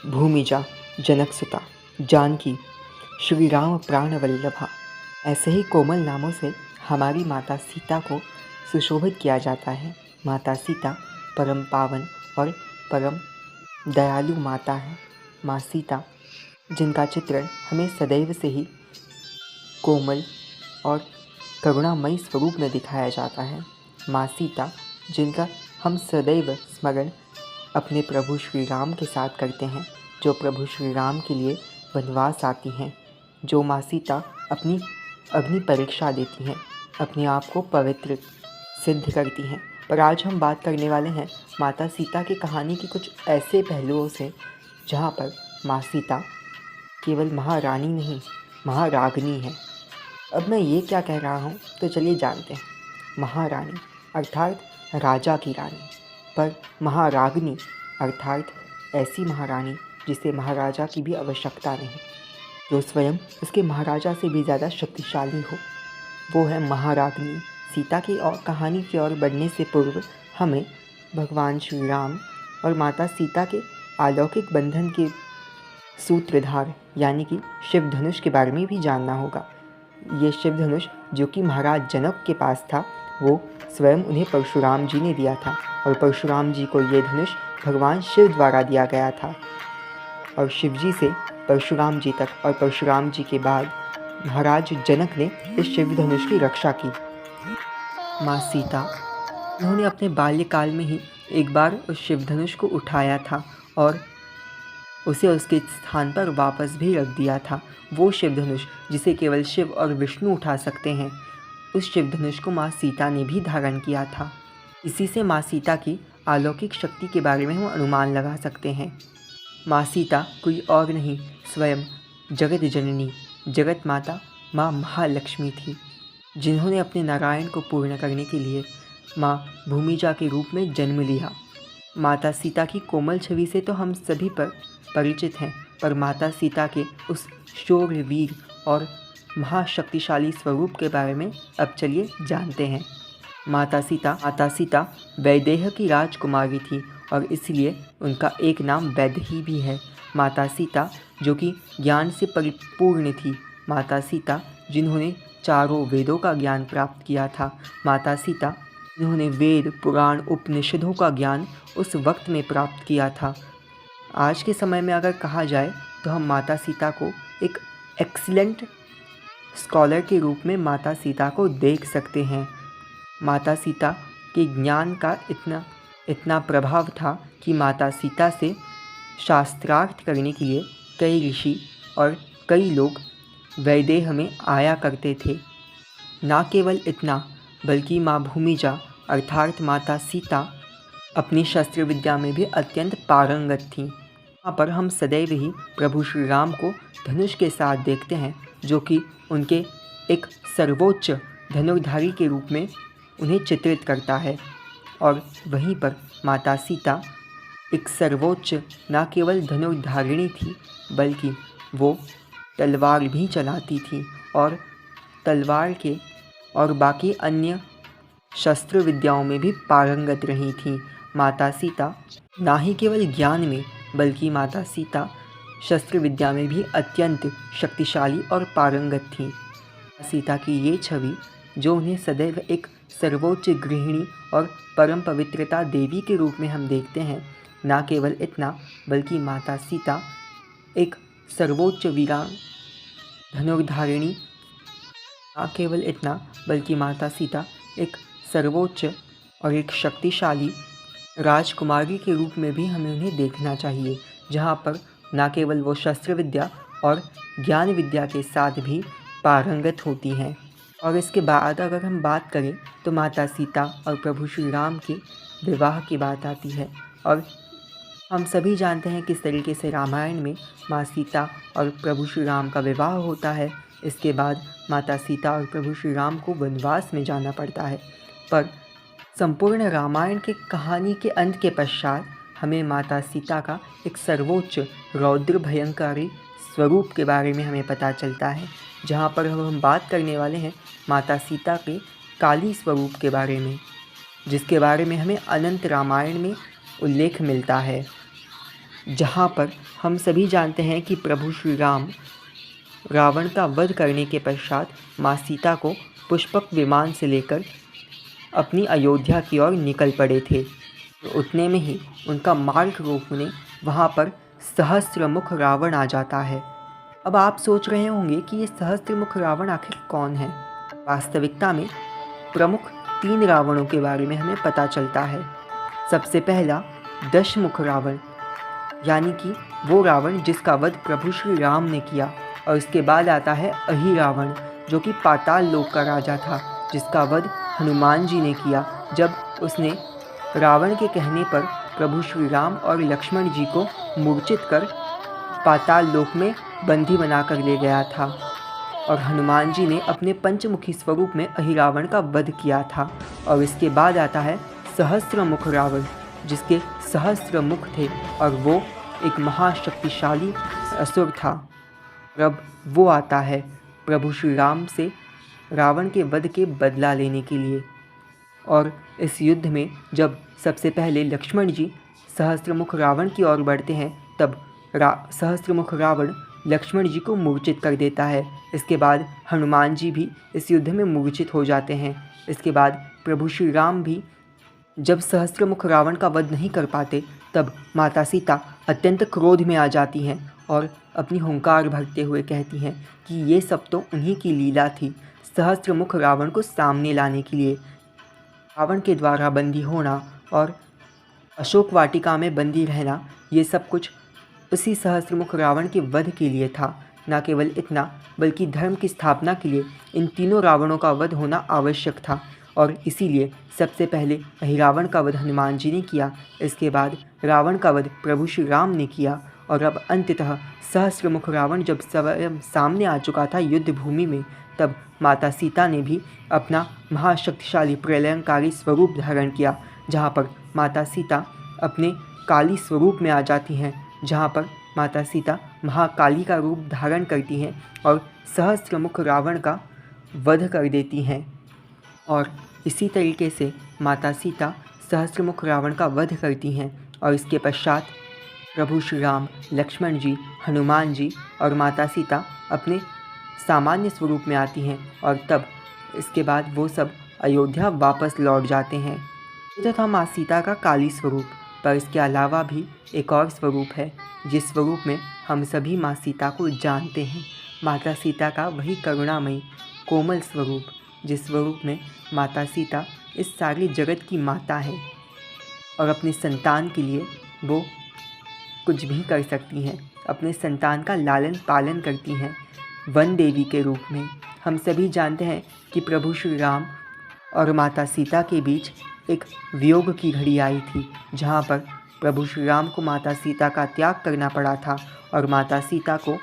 भूमिजा, जनकसुता, जानकी, श्री राम प्राणवल्लभा, ऐसे ही कोमल नामों से हमारी माता सीता को सुशोभित किया जाता है। माता सीता परम पावन और परम दयालु माता है। माँ सीता, जिनका चित्रण हमें सदैव से ही कोमल और करुणामयी स्वरूप में दिखाया जाता है। माँ सीता, जिनका हम सदैव स्मरण अपने प्रभु श्री राम के साथ करते हैं, जो प्रभु श्री राम के लिए वनवास आती हैं, जो माँ सीता अपनी अग्नि परीक्षा देती हैं, अपने आप को पवित्र सिद्ध करती हैं। पर आज हम बात करने वाले हैं माता सीता की कहानी की कुछ ऐसे पहलुओं से, जहाँ पर माँ सीता केवल महारानी नहीं, महारागनी है। अब मैं ये क्या कह रहा हूँ, तो चलिए जानते हैं। महारानी अर्थात राजा की रानी, पर महारागनी अर्थात ऐसी महारानी जिसे महाराजा की भी आवश्यकता नहीं, जो स्वयं उसके महाराजा से भी ज़्यादा शक्तिशाली हो, वो है महारागनी। सीता की और कहानी की ओर बढ़ने से पूर्व हमें भगवान श्री राम और माता सीता के अलौकिक बंधन के सूत्रधार यानी कि शिव धनुष के बारे में भी जानना होगा। ये शिव धनुष जो कि महाराज जनक के पास था, वो स्वयं उन्हें परशुराम जी ने दिया था, और परशुराम जी को ये धनुष भगवान शिव द्वारा दिया गया था। और शिव जी से परशुराम जी तक, और परशुराम जी के बाद महाराज जनक ने इस शिव धनुष की रक्षा की। माँ सीता, उन्होंने अपने बाल्यकाल में ही एक बार उस शिव धनुष को उठाया था और उसे उसके स्थान पर वापस भी रख दिया था। वो शिव धनुष जिसे केवल शिव और विष्णु उठा सकते हैं, उस शिव धनुष को माँ सीता ने भी धारण किया था। इसी से माँ सीता की अलौकिक शक्ति के बारे में हम अनुमान लगा सकते हैं। माँ सीता कोई और नहीं, स्वयं जगत जननी, जगत माता माँ महालक्ष्मी थी, जिन्होंने अपने नारायण को पूर्ण करने के लिए माँ भूमिजा के रूप में जन्म लिया। माता सीता की कोमल छवि से तो हम सभी पर परिचित हैं, पर माता सीता के उस शौर्यवीर और महाशक्तिशाली स्वरूप के बारे में अब चलिए जानते हैं। माता सीता वैदेह की राजकुमारी थी, और इसलिए उनका एक नाम वैदेही भी है। माता सीता जो कि ज्ञान से परिपूर्ण थी, माता सीता जिन्होंने चारों वेदों का ज्ञान प्राप्त किया था, माता सीता जिन्होंने वेद पुराण उपनिषदों का ज्ञान उस वक्त में प्राप्त किया था। आज के समय में अगर कहा जाए तो हम माता सीता को एक एक्सीलेंट स्कॉलर के रूप में माता सीता को देख सकते हैं। माता सीता के ज्ञान का इतना प्रभाव था कि माता सीता से शास्त्रार्थ करने के लिए कई ऋषि और कई लोग वैदेह में आया करते थे। ना केवल इतना, बल्कि माँ भूमिजा अर्थात माता सीता अपनी शस्त्र विद्या में भी अत्यंत पारंगत थीं। यहाँ पर हम सदैव ही प्रभु श्री राम को धनुष के साथ देखते हैं, जो कि उनके एक सर्वोच्च धनुर्धारी के रूप में उन्हें चित्रित करता है। और वहीं पर माता सीता एक सर्वोच्च न केवल धनुर्धारिणी थी, बल्कि वो तलवार भी चलाती थी, और तलवार के और बाकी अन्य शस्त्र विद्याओं में भी पारंगत रही थी। माता सीता ना ही केवल ज्ञान में, बल्कि माता सीता शस्त्र विद्या में भी अत्यंत शक्तिशाली और पारंगत थी। सीता की ये छवि, जो उन्हें सदैव एक सर्वोच्च गृहिणी और परम पवित्रता देवी के रूप में हम देखते हैं, ना केवल इतना, बल्कि माता सीता एक सर्वोच्च वीरा धनुर्धारिणी, ना केवल इतना, बल्कि माता सीता एक सर्वोच्च और एक शक्तिशाली राजकुमारी के रूप में भी हमें उन्हें देखना चाहिए, जहाँ पर ना केवल वो शस्त्र विद्या और ज्ञान विद्या के साथ भी पारंगत होती हैं। और इसके बाद अगर हम बात करें तो माता सीता और प्रभु श्री राम के विवाह की बात आती है। और हम सभी जानते हैं किस तरीके से रामायण में माँ सीता और प्रभु श्री राम का विवाह होता है। इसके बाद माता सीता और प्रभु श्री राम को वनवास में जाना पड़ता है। पर संपूर्ण रामायण की कहानी के अंत के पश्चात हमें माता सीता का एक सर्वोच्च रौद्र भयंकारी स्वरूप के बारे में हमें पता चलता है, जहाँ पर हम बात करने वाले हैं माता सीता के काली स्वरूप के बारे में, जिसके बारे में हमें अनंत रामायण में उल्लेख मिलता है। जहाँ पर हम सभी जानते हैं कि प्रभु श्री राम रावण का वध करने के पश्चात माँ सीता को पुष्पक विमान से लेकर अपनी अयोध्या की ओर निकल पड़े थे। उतने में ही उनका मार्ग रोकने वहाँ पर सहस्त्रमुख रावण आ जाता है। अब आप सोच रहे होंगे कि ये सहस्त्रमुख रावण आखिर कौन है। वास्तविकता में प्रमुख 3 रावणों के बारे में हमें पता चलता है। सबसे पहला दशमुख रावण, यानी कि वो रावण जिसका वध प्रभु श्री राम ने किया। और इसके बाद आता है अहि रावण, जो कि पाताल लोक का राजा था, जिसका वध हनुमान जी ने किया जब उसने रावण के कहने पर प्रभु श्री राम और लक्ष्मण जी को मूर्छित कर पाताल लोक में बंदी बनाकर ले गया था। और हनुमान जी ने अपने पंचमुखी स्वरूप में अहिरावण का वध किया था। और इसके बाद आता है सहस्त्रमुख रावण, जिसके सहस्त्र मुख थे और वो एक महाशक्तिशाली असुर था। अब वो आता है प्रभु श्री राम से रावण के वध के बदला लेने के लिए। और इस युद्ध में जब सबसे पहले लक्ष्मण जी सहस्त्रमुख रावण की ओर बढ़ते हैं, तब सहस्त्रमुख रावण लक्ष्मण जी को मूर्छित कर देता है। इसके बाद हनुमान जी भी इस युद्ध में मूर्छित हो जाते हैं। इसके बाद प्रभु श्री राम भी जब सहस्त्रमुख रावण का वध नहीं कर पाते, तब माता सीता अत्यंत क्रोध में आ जाती हैं और अपनी हुंकार भरते हुए कहती हैं कि ये सब तो उन्हीं की लीला थी। सहस्त्रमुख रावण को सामने लाने के लिए रावण के द्वारा बंदी होना और अशोक वाटिका में बंदी रहना, ये सब कुछ उसी सहस्त्रमुख रावण के वध के लिए था। न केवल इतना, बल्कि धर्म की स्थापना के लिए इन तीनों रावणों का वध होना आवश्यक था। और इसीलिए सबसे पहले अहिरावण का वध हनुमान जी ने किया, इसके बाद रावण का वध प्रभु श्री राम ने किया। और अब अंततः सहस्त्रमुख रावण जब स्वयं सामने आ चुका था युद्ध भूमि में, तब माता सीता ने भी अपना महाशक्तिशाली प्रलयंकारी स्वरूप धारण किया, जहाँ पर माता सीता अपने काली स्वरूप में आ जाती हैं, जहाँ पर माता सीता महाकाली का रूप धारण करती हैं और सहस्त्रमुख रावण का वध कर देती हैं। और इसी तरीके से माता सीता सहस्त्रमुख रावण का वध करती हैं। और इसके पश्चात प्रभु श्री राम, लक्ष्मण जी, हनुमान जी और माता सीता अपने सामान्य स्वरूप में आती हैं। और तब इसके बाद वो सब अयोध्या वापस लौट जाते हैं। ये तो था माँ सीता का काली स्वरूप, पर इसके अलावा भी एक और स्वरूप है, जिस स्वरूप में हम सभी माँ सीता को जानते हैं। माता सीता का वही करुणामयी कोमल स्वरूप, जिस स्वरूप में माता सीता इस सारी जगत की माता है और अपने संतान के लिए वो कुछ भी कर सकती हैं। अपने संतान का लालन पालन करती हैं वन देवी के रूप में। हम सभी जानते हैं कि प्रभु श्री राम और माता सीता के बीच एक वियोग की घड़ी आई थी, जहाँ पर प्रभु श्री राम को माता सीता का त्याग करना पड़ा था और माता सीता को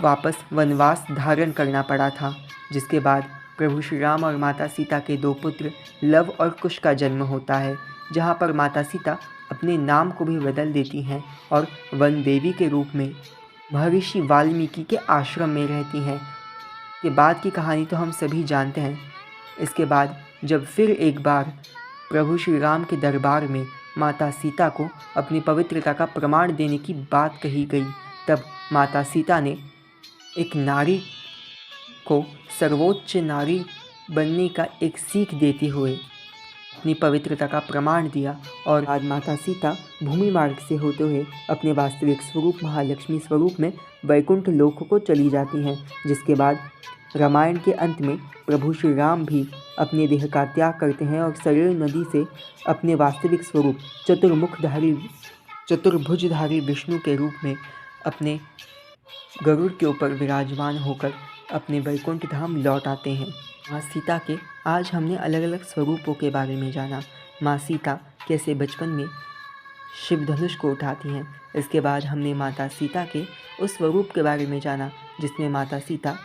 वापस वनवास धारण करना पड़ा था। जिसके बाद प्रभु श्री राम और माता सीता के 2 पुत्र लव और कुश का जन्म होता है, जहाँ पर माता सीता अपने नाम को भी बदल देती हैं और वन देवी के रूप में महर्षि वाल्मीकि के आश्रम में रहती हैं। के बाद की कहानी तो हम सभी जानते हैं। इसके बाद जब फिर एक बार प्रभु श्री राम के दरबार में माता सीता को अपनी पवित्रता का प्रमाण देने की बात कही गई, तब माता सीता ने एक नारी को सर्वोच्च नारी बनने का एक सीख देते हुए अपनी पवित्रता का प्रमाण दिया। और आज माता सीता भूमि मार्ग से होते हुए अपने वास्तविक स्वरूप महालक्ष्मी स्वरूप में वैकुंठ लोक को चली जाती हैं। जिसके बाद रामायण के अंत में प्रभु श्री राम भी अपने देह का त्याग करते हैं और सरियू नदी से अपने वास्तविक स्वरूप चतुर्भुजधारी विष्णु के रूप में अपने गरुड़ के ऊपर विराजमान होकर अपने वैकुंठ धाम लौट आते हैं। माँ सीता के आज हमने अलग अलग स्वरूपों के बारे में जाना। माँ सीता कैसे बचपन में शिव धनुष को उठाती हैं। इसके बाद हमने माता सीता के उस स्वरूप के बारे में जाना, जिसमें माता सीता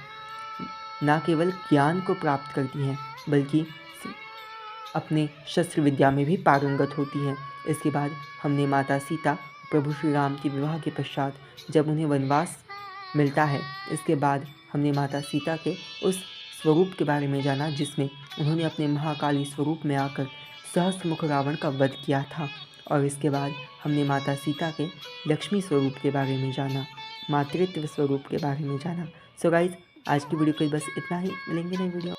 न केवल ज्ञान को प्राप्त करती हैं, बल्कि अपने शस्त्र विद्या में भी पारंगत होती हैं। इसके बाद हमने माता सीता प्रभु श्री राम के विवाह के पश्चात जब उन्हें वनवास मिलता है, इसके बाद हमने माता सीता के उस स्वरूप के बारे में जाना, जिसमें उन्होंने अपने महाकाली स्वरूप में आकर सहस्त्रमुख रावण का वध किया था। और इसके बाद हमने माता सीता के लक्ष्मी स्वरूप के बारे में जाना, मातृत्व स्वरूप के बारे में जाना। सो गाइज, आज की वीडियो को बस इतना ही। मिलेंगे नई वीडियो।